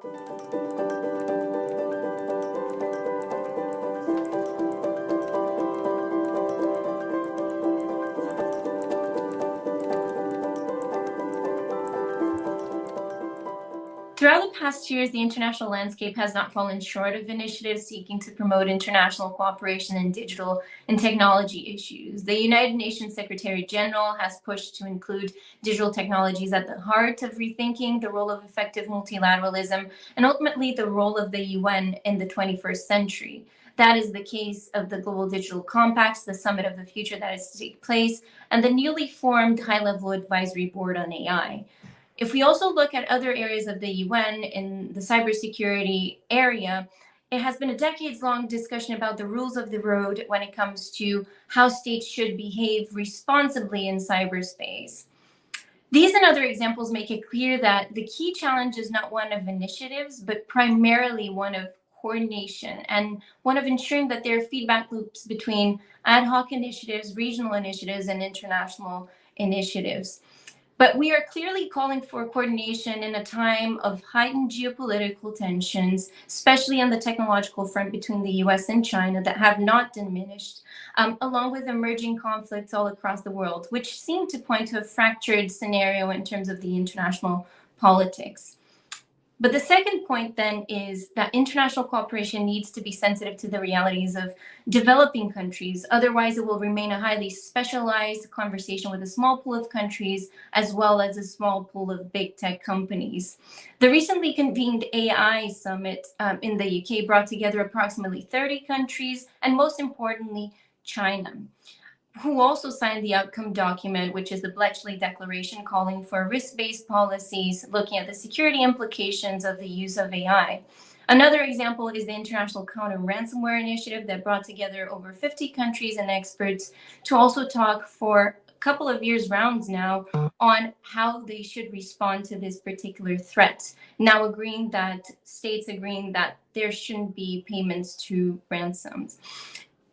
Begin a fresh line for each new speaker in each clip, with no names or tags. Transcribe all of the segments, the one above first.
Throughout the past years, the international landscape has not fallen short of initiatives seeking to promote international cooperation in digital and technology issues. The United Nations Secretary General has pushed to include digital technologies at the heart of rethinking the role of effective multilateralism and ultimately the role of the UN in the 21st century. That is the case of the Global Digital Compact, the Summit of the Future that is to take place, and the newly formed High-Level Advisory Board on AI. If we also look at other areas of the UN in the cybersecurity area, it has been a decades-long discussion about the rules of the road when it comes to how states should behave responsibly in cyberspace. These and other examples make it clear that the key challenge is not one of initiatives, but primarily one of coordination and one of ensuring that there are feedback loops between ad hoc initiatives, regional initiatives, and international initiatives. But we are clearly calling for coordination in a time of heightened geopolitical tensions, especially on the technological front between the US and China that have not diminished, along with emerging conflicts all across the world, which seem to point to a fractured scenario in terms of the international politics. But the second point then is that international cooperation needs to be sensitive to the realities of developing countries. Otherwise, it will remain a highly specialized conversation with a small pool of countries, as well as a small pool of big tech companies. The recently convened AI summit in the UK brought together approximately 30 countries, and most importantly, China, who also signed the outcome document, which is the Bletchley Declaration calling for risk-based policies looking at the security implications of the use of AI. Another example is the International Counter-Ransomware Initiative that brought together over 50 countries and experts to also talk for a couple of years rounds now on how they should respond to this particular threat. Now states agreeing that there shouldn't be payments to ransoms.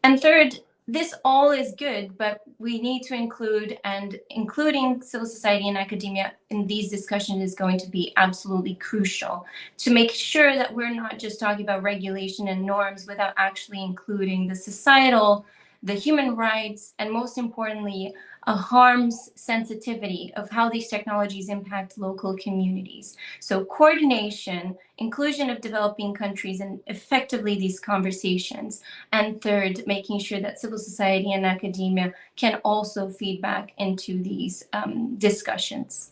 And third, this all is good, but we need to include, and including civil society and academia in these discussions is going to be absolutely crucial to make sure that we're not just talking about regulation and norms without actually including the societal, the human rights, and most importantly, a harms sensitivity of how these technologies impact local communities. So coordination, inclusion of developing countries, and effectively these conversations. And third, making sure that civil society and academia can also feed back into these discussions.